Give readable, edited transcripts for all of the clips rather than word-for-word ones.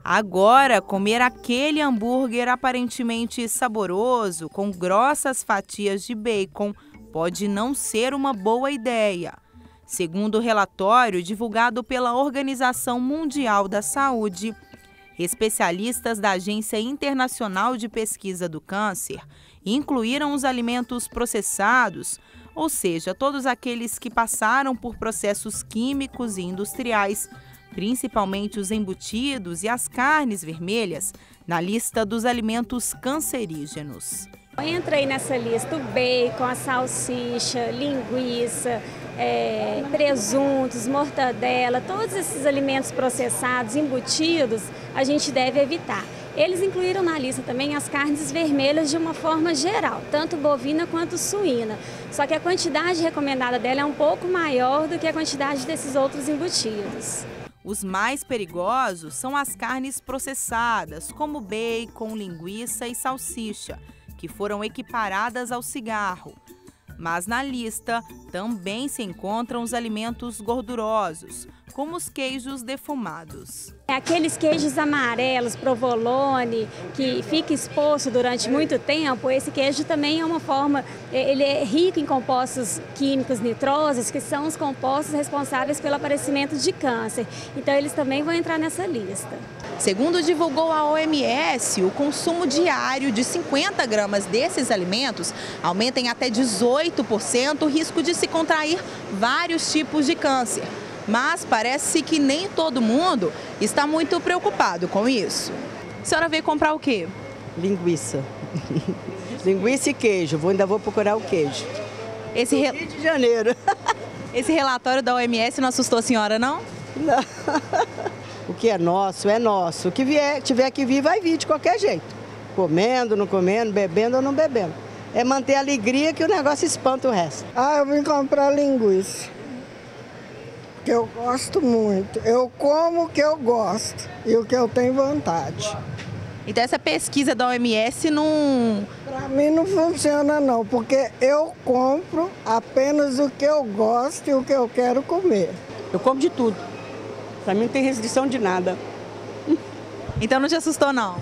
Agora, comer aquele hambúrguer aparentemente saboroso, com grossas fatias de bacon, pode não ser uma boa ideia. Segundo o relatório divulgado pela Organização Mundial da Saúde, especialistas da Agência Internacional de Pesquisa do Câncer incluíram os alimentos processados, ou seja, todos aqueles que passaram por processos químicos e industriais, principalmente os embutidos e as carnes vermelhas, na lista dos alimentos cancerígenos. Entra aí nessa lista o bacon, a salsicha, linguiça, presuntos, mortadela, todos esses alimentos processados, embutidos, a gente deve evitar. Eles incluíram na lista também as carnes vermelhas de uma forma geral, tanto bovina quanto suína. Só que a quantidade recomendada dela é um pouco maior do que a quantidade desses outros embutidos. Os mais perigosos são as carnes processadas, como bacon, linguiça e salsicha, que foram equiparadas ao cigarro. Mas na lista também se encontram os alimentos gordurosos, como os queijos defumados. Aqueles queijos amarelos, provolone, que fica exposto durante muito tempo, esse queijo também é uma forma, ele é rico em compostos químicos nitrosos, que são os compostos responsáveis pelo aparecimento de câncer. Então eles também vão entrar nessa lista. Segundo divulgou a OMS, o consumo diário de 50 gramas desses alimentos aumenta em até 18% o risco de se contrair vários tipos de câncer. Mas parece que nem todo mundo está muito preocupado com isso. A senhora veio comprar o quê? Linguiça. Linguiça e queijo. Ainda vou procurar o queijo. Rio de Janeiro. Esse relatório da OMS não assustou a senhora, não? Não. O que é nosso, é nosso. O que tiver que vir, vai vir de qualquer jeito. Comendo, não comendo, bebendo ou não bebendo. É manter a alegria que o negócio espanta o resto. Eu vim comprar linguiça. Que eu gosto muito. Eu como o que eu gosto e o que eu tenho vontade. Então essa pesquisa da OMS não... Para mim não funciona não, porque eu compro apenas o que eu gosto e o que eu quero comer. Eu como de tudo. Para mim não tem restrição de nada. Então não te assustou não?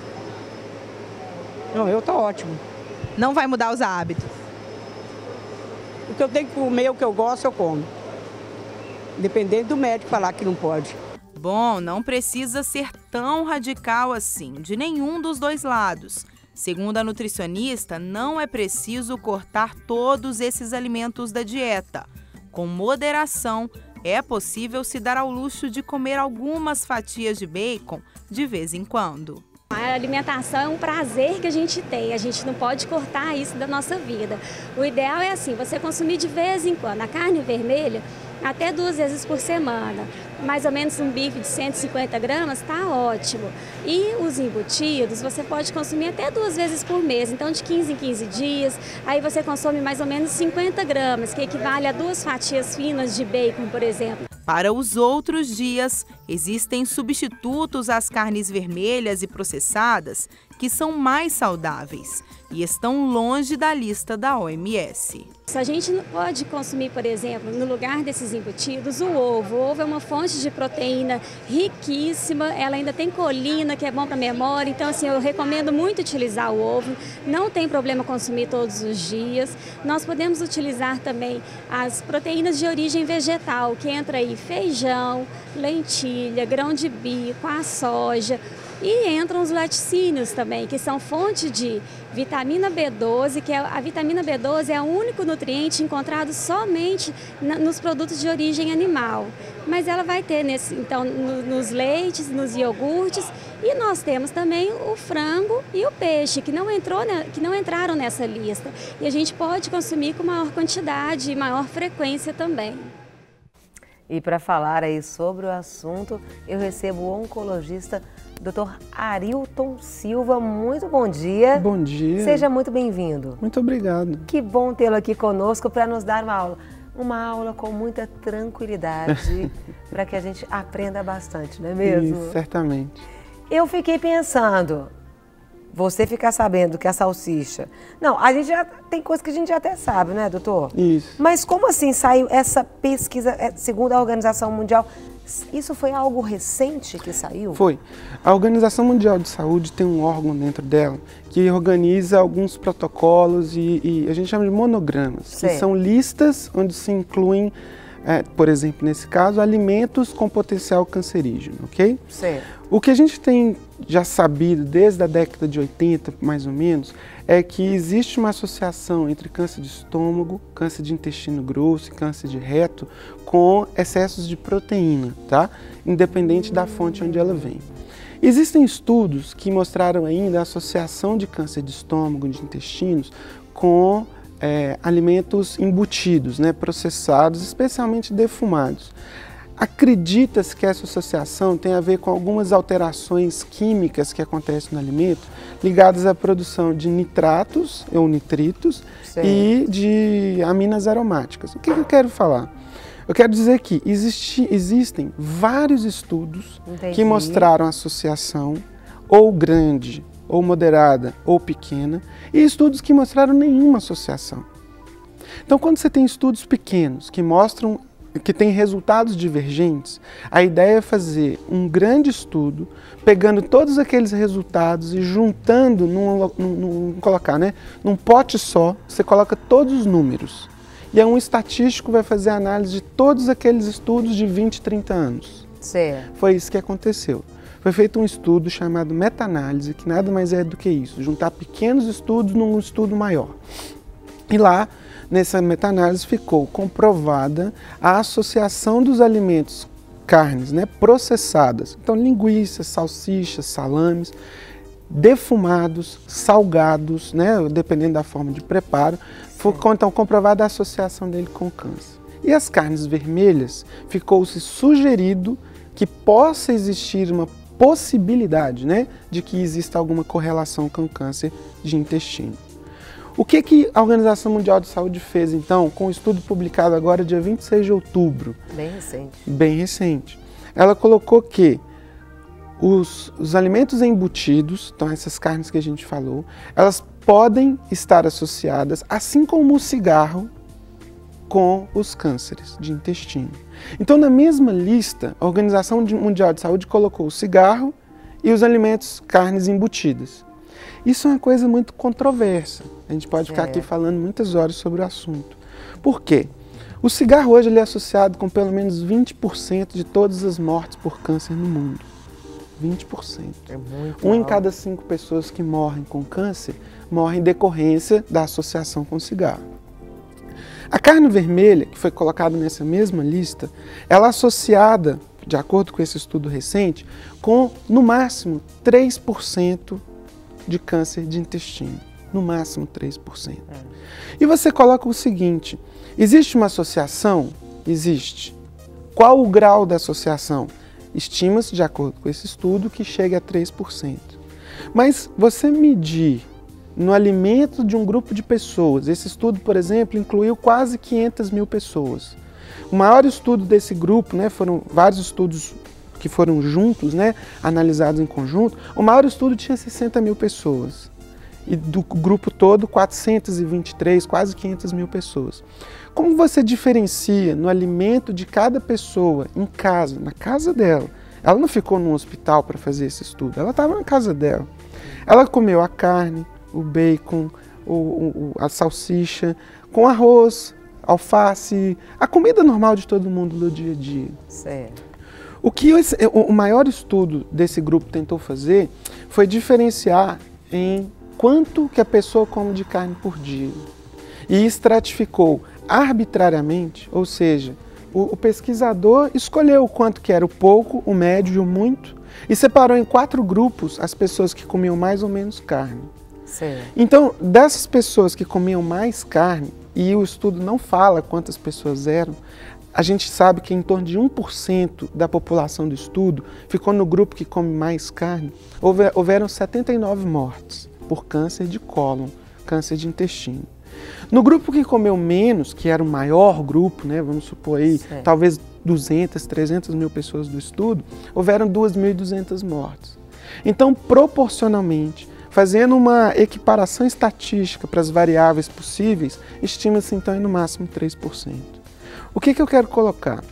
Não, eu tô ótimo. Não vai mudar os hábitos? O que eu tenho que comer, o que eu gosto, eu como. Dependendo do médico falar que não pode. Bom, não precisa ser tão radical assim, de nenhum dos dois lados. Segundo a nutricionista, não é preciso cortar todos esses alimentos da dieta. Com moderação, é possível se dar ao luxo de comer algumas fatias de bacon de vez em quando. A alimentação é um prazer que a gente tem, a gente não pode cortar isso da nossa vida. O ideal é assim, você consumir de vez em quando. A carne vermelha, até 2 vezes por semana. Mais ou menos um bife de 150 gramas está ótimo. E os embutidos você pode consumir até 2 vezes por mês, então de 15 em 15 dias. Aí você consome mais ou menos 50 gramas, que equivale a 2 fatias finas de bacon, por exemplo. Para os outros dias, existem substitutos às carnes vermelhas e processadas que são mais saudáveis e estão longe da lista da OMS. A gente não pode consumir, por exemplo, no lugar desses embutidos, o ovo. O ovo é uma fonte de proteína riquíssima, ela ainda tem colina, que é bom para a memória. Então, assim, eu recomendo muito utilizar o ovo. Não tem problema consumir todos os dias. Nós podemos utilizar também as proteínas de origem vegetal, que entra aí feijão, lentilha, grão de bico, a soja. E entram os laticínios também, que são fonte de vitamina B12, que a vitamina B12 é o único nutriente encontrado somente nos produtos de origem animal. Mas ela vai ter então, nos leites, nos iogurtes, e nós temos também o frango e o peixe, que não entraram nessa lista. E a gente pode consumir com maior quantidade e maior frequência também. E para falar aí sobre o assunto, eu recebo o oncologista Dr. Arilton Silva. Muito bom dia. Bom dia. Seja muito bem-vindo. Muito obrigado. Que bom tê-lo aqui conosco para nos dar uma aula. Uma aula com muita tranquilidade, para que a gente aprenda bastante, não é mesmo? Isso, certamente. Eu fiquei pensando, você ficar sabendo que a salsicha... Não, a gente já tem coisa que a gente já até sabe, né, doutor? Isso. Mas como assim saiu essa pesquisa, segundo a Organização Mundial, isso foi algo recente que saiu? Foi. A Organização Mundial de Saúde tem um órgão dentro dela que organiza alguns protocolos e a gente chama de monogramas, que são listas onde se incluem, por exemplo, nesse caso, alimentos com potencial cancerígeno, ok? Certo. O que a gente tem já sabido desde a década de 80, mais ou menos, é que existe uma associação entre câncer de estômago, câncer de intestino grosso e câncer de reto com excessos de proteína, tá? Independente da fonte onde ela vem. Existem estudos que mostraram ainda a associação de câncer de estômago e de intestinos com alimentos embutidos, né, processados, especialmente defumados. Acredita-se que essa associação tem a ver com algumas alterações químicas que acontecem no alimento ligadas à produção de nitratos ou nitritos e de aminas aromáticas. O que eu quero falar? Eu quero dizer que existem vários estudos que mostraram associação ou grande, ou moderada, ou pequena, e estudos que mostraram nenhuma associação. Então, quando você tem estudos pequenos que mostram que tem resultados divergentes, a ideia é fazer um grande estudo, pegando todos aqueles resultados e juntando, num pote só, você coloca todos os números. E um estatístico vai fazer a análise de todos aqueles estudos de 20, 30 anos. Certo. Foi isso que aconteceu. Foi feito um estudo chamado meta-análise, que nada mais é do que isso, juntar pequenos estudos num estudo maior. E lá, nessa meta-análise, ficou comprovada a associação dos alimentos, carnes, né, processadas, então linguiças, salsichas, salames, defumados, salgados, né, dependendo da forma de preparo, foi então comprovada a associação dele com o câncer. E as carnes vermelhas, ficou-se sugerido que possa existir uma possibilidade, né, de que exista alguma correlação com o câncer de intestino. O que a Organização Mundial de Saúde fez, então, com o estudo publicado agora, dia 26 de outubro? Bem recente. Bem recente. Ela colocou que os alimentos embutidos, então essas carnes que a gente falou, elas podem estar associadas, assim como o cigarro, com os cânceres de intestino. Então, na mesma lista, a Organização Mundial de Saúde colocou o cigarro e os alimentos, carnes embutidas. Isso é uma coisa muito controversa. A gente pode ficar aqui falando muitas horas sobre o assunto. Por quê? O cigarro hoje ele é associado com pelo menos 20% de todas as mortes por câncer no mundo. 20%. É muito em alto. cada 5 pessoas que morrem com câncer morrem em decorrência da associação com o cigarro. A carne vermelha, que foi colocada nessa mesma lista, ela é associada, de acordo com esse estudo recente, com, no máximo, 3% de câncer de intestino. No máximo 3%. E você coloca o seguinte, existe uma associação? Existe. Qual o grau da associação? Estima-se, de acordo com esse estudo, que chega a 3%. Mas você medir no alimento de um grupo de pessoas, esse estudo, por exemplo, incluiu quase 500 mil pessoas. O maior estudo desse grupo, né, foram vários estudos que foram juntos, né, analisados em conjunto, o maior estudo tinha 60 mil pessoas. E do grupo todo, 423, quase 500 mil pessoas. Como você diferencia no alimento de cada pessoa, em casa, na casa dela? Ela não ficou num hospital para fazer esse estudo, ela estava na casa dela. Ela comeu a carne, o bacon, a salsicha, com arroz, alface, a comida normal de todo mundo no dia a dia. Certo. O maior estudo desse grupo tentou fazer foi diferenciar em quanto que a pessoa come de carne por dia. E estratificou arbitrariamente, ou seja, o pesquisador escolheu o quanto que era o pouco, o médio e o muito, e separou em 4 grupos as pessoas que comiam mais ou menos carne. Certo. Então, dessas pessoas que comiam mais carne, e o estudo não fala quantas pessoas eram, a gente sabe que em torno de 1% da população do estudo ficou no grupo que come mais carne. Houveram 79 mortes por câncer de cólon, câncer de intestino. No grupo que comeu menos, que era o maior grupo, né, vamos supor aí, talvez 200, 300 mil pessoas do estudo, houveram 2.200 mortes. Então, proporcionalmente, fazendo uma equiparação estatística para as variáveis possíveis, estima-se então em no máximo 3%. O que eu quero colocar?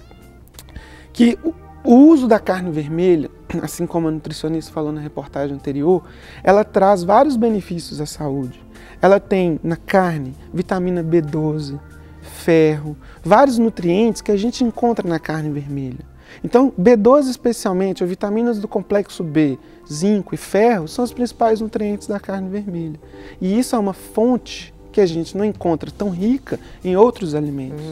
Que o uso da carne vermelha, assim como a nutricionista falou na reportagem anterior, ela traz vários benefícios à saúde. Ela tem na carne vitamina B12, ferro, vários nutrientes que a gente encontra na carne vermelha. Então, B12 especialmente, ou vitaminas do complexo B, zinco e ferro, são os principais nutrientes da carne vermelha. E isso é uma fonte que a gente não encontra tão rica em outros alimentos.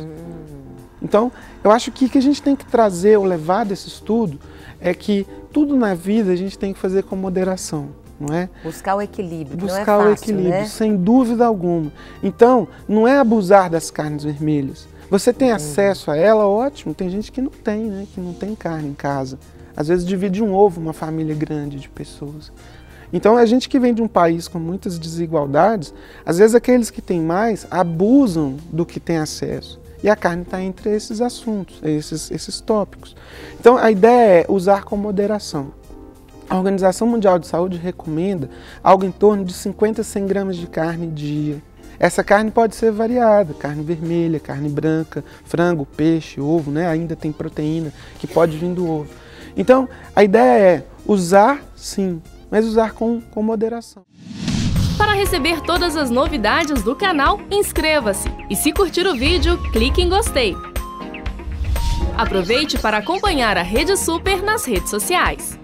Então, eu acho que o que a gente tem que trazer ou levar desse estudo é que tudo na vida a gente tem que fazer com moderação, não é? Buscar o equilíbrio, Buscar não é fácil, o equilíbrio, né? sem dúvida alguma. Então, não é abusar das carnes vermelhas. Você tem acesso a ela, ótimo. Tem gente que não tem, né? Que não tem carne em casa. Às vezes divide um ovo uma família grande de pessoas. Então, a gente que vem de um país com muitas desigualdades, às vezes aqueles que têm mais abusam do que têm acesso. E a carne está entre esses assuntos, esses tópicos. Então, a ideia é usar com moderação. A Organização Mundial de Saúde recomenda algo em torno de 50 a 100 gramas de carne dia. Essa carne pode ser variada, carne vermelha, carne branca, frango, peixe, ovo, né? Ainda tem proteína que pode vir do ovo. Então, a ideia é usar sim, mas usar com moderação. Para receber todas as novidades do canal, inscreva-se e se curtir o vídeo, clique em gostei. Aproveite para acompanhar a Rede Super nas redes sociais.